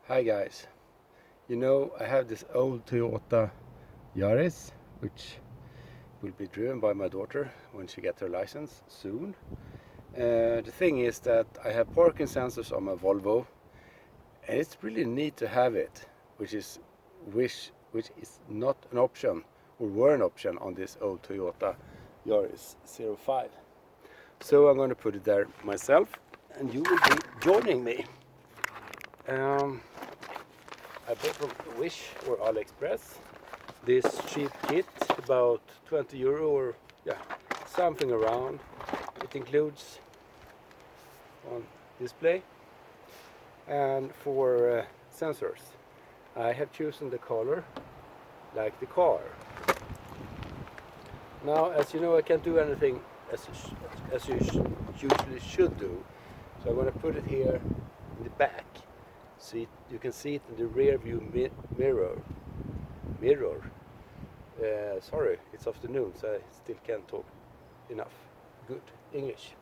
Hi guys, I have this old Toyota Yaris which will be driven by my daughter when she gets her license soon. The thing is that I have parking sensors on my Volvo and it's really neat to have it, which is not an option or were an option on this old Toyota Yaris 05. So I'm going to put it there myself and you will be joining me. I bought from Wish or AliExpress this cheap kit, about 20 euro or something around. It includes on display and for sensors. I have chosen the color like the car. Now, as you know, I can't do anything as you usually should do, so I'm going to put it here in the back. See, you can see it in the rear view mirror. Sorry, it's afternoon, so I still can't talk enough good English.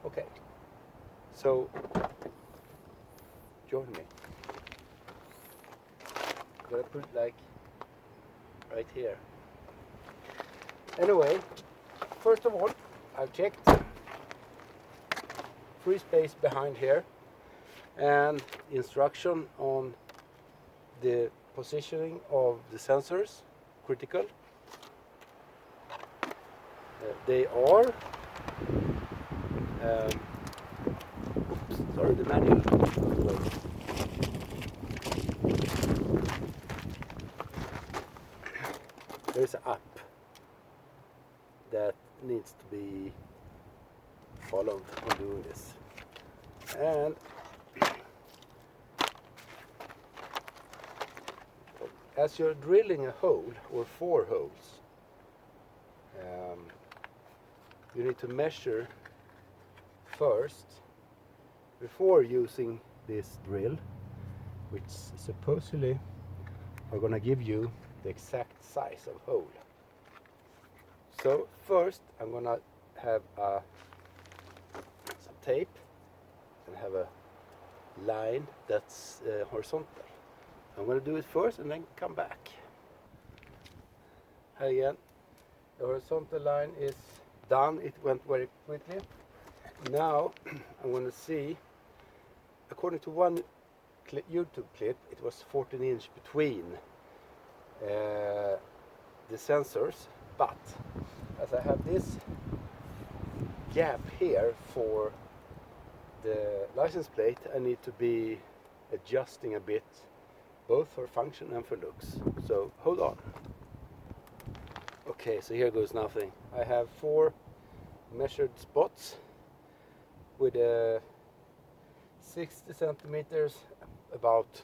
Okay, so join me. I'm gonna put it like right here. Anyway, first of all, I've checked free space behind here and instruction on the positioning of the sensors, critical. They are, sorry, the manual. There's an app that needs to be followed when doing this. And as you're drilling a hole or 4 holes, you need to measure first before using this drill, which supposedly are going to give you the exact size of hole. So first I'm going to have some tape and have a line that's horizontal. I'm going to do it first and then come back. Again, the horizontal line is done. It went very quickly. Now I'm going to see, according to one YouTube clip, it was 14 inch between the sensors, but as I have this gap here for the license plate, I need to be adjusting a bit, both for function and for looks. So hold on. Okay, so here goes nothing. I have 4 measured spots with 60 centimeters about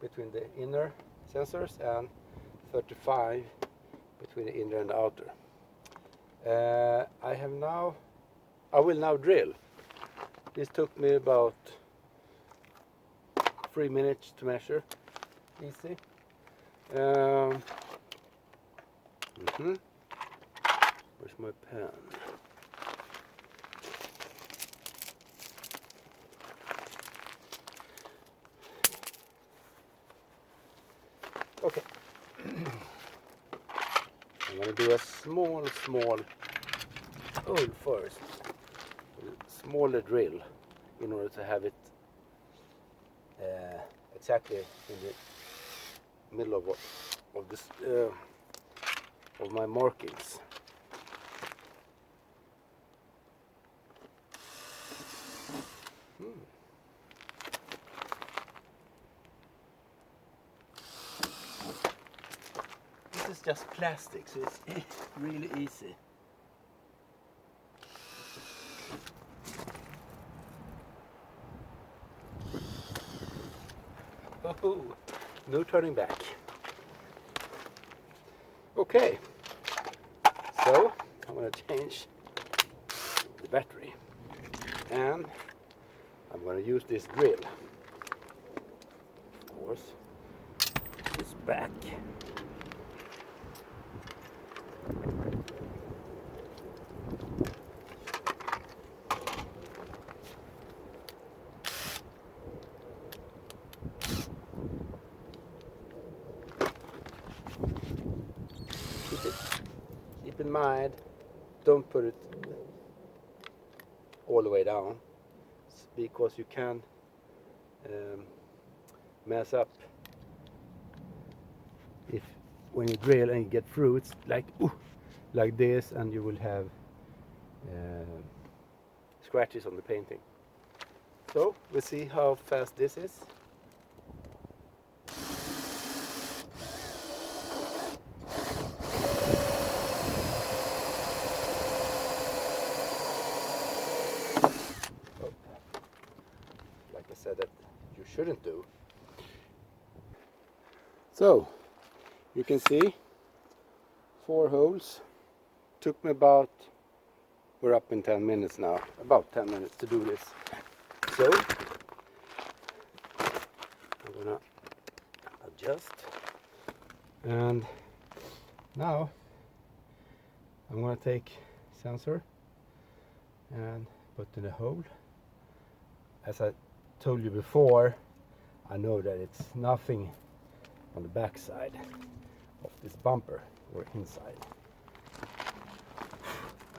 between the inner sensors and 35 between the inner and the outer. I will now drill. This took me about 3 minutes to measure. Easy. Where's my pen? Okay. I'm going to do a small hole first. A smaller drill in order to have it exactly in the middle of this of my markings. This is just plastic, so it's really easy. Oh, no turning back. Okay, so I'm going to change the battery and I'm going to use this drill. Of course, it's back. in mind, don't put it all the way down, because you can mess up if when you drill and you get through. It's like this, and you will have scratches on the painting. So we'll see how fast this is. Like I said, that you shouldn't do. So you can see 4 holes. Took me about, we're up in 10 minutes now, about 10 minutes to do this. So I'm gonna adjust, and now I'm gonna take sensor and put in a hole. As I told you before, I know that it's nothing on the back side of this bumper or inside.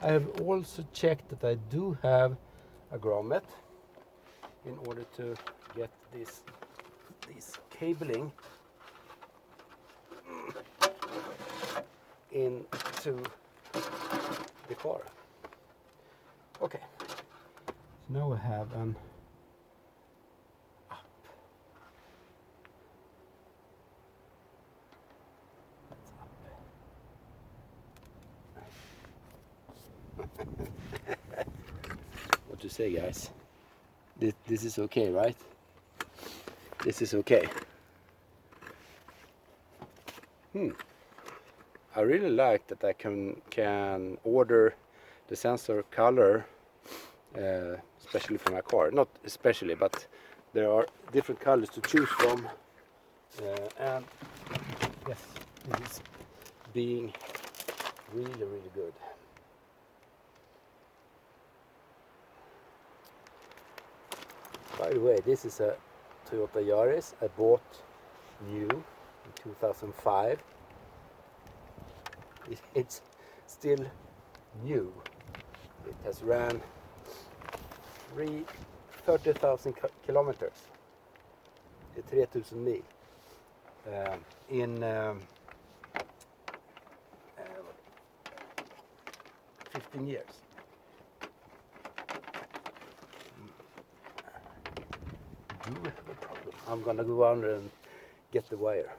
I have also checked that I do have a grommet in order to get this cabling into the car. Okay, so now we have an up. What to say, guys? This is okay, right? This is okay. I really like that I can order the sensor color, especially for my car. Not especially, but there are different colors to choose from, and yes, this is being really good. By the way, this is a Toyota Yaris I bought new in 2005. It's still new. It has ran 30,000 kilometers, 3,000 mil in 15 years. I'm gonna go under and get the wire.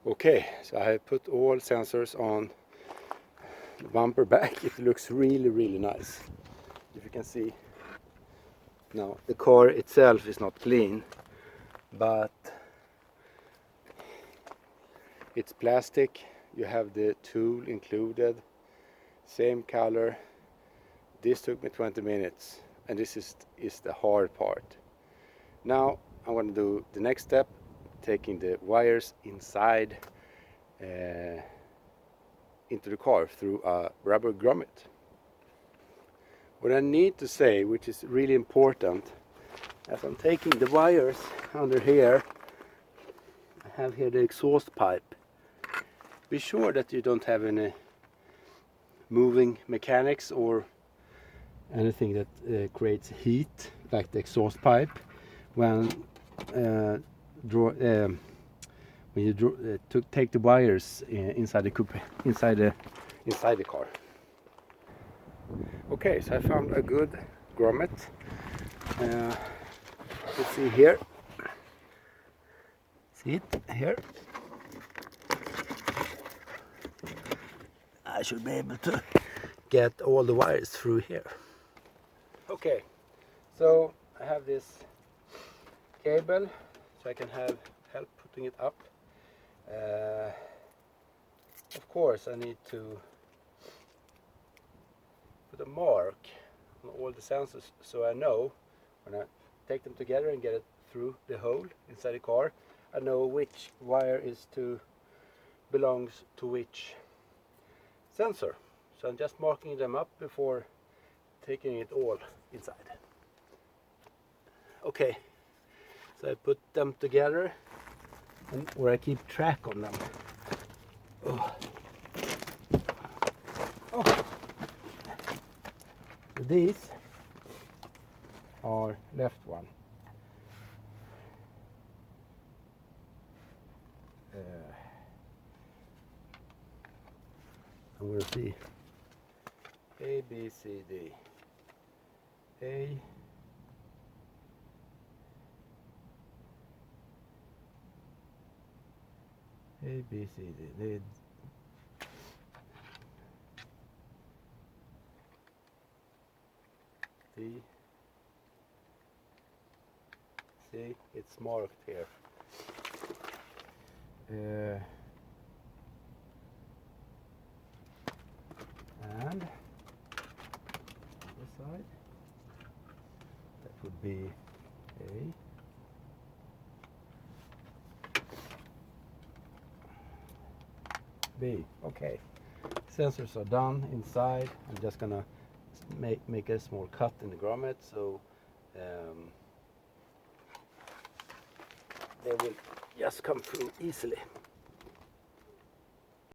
Okay, so I have put all sensors on the bumper back. It looks really nice. If you can see now, the car itself is not clean, but it's plastic. You have the tool included, same color. This took me 20 minutes, and this is the hard part. Now I'm going to do the next step, taking the wires inside into the car through a rubber grommet. What I need to say, which is really important, as I'm taking the wires under here, I have here the exhaust pipe. Be sure that you don't have any moving mechanics or anything that creates heat, like the exhaust pipe, when you take the wires inside the coupe, inside the car. Okay, so I found a good grommet. Let's see here. See it here? I should be able to get all the wires through here. Okay, so I have this cable, so I can have help putting it up. Of course, I need to put a mark on all the sensors, so I know when I take them together and get it through the hole inside the car, I know which wire belongs to which sensor. So I'm just marking them up before taking it all inside. Okay, so I put them together, where I keep track on them. Oh. these are left one. I'm going to see A, B, C, D. A, B, C, D. D. See, it's marked here. And this side, that would be A. B. Okay. Sensors are done inside. I'm just gonna make a small cut in the grommet so they will just come through easily.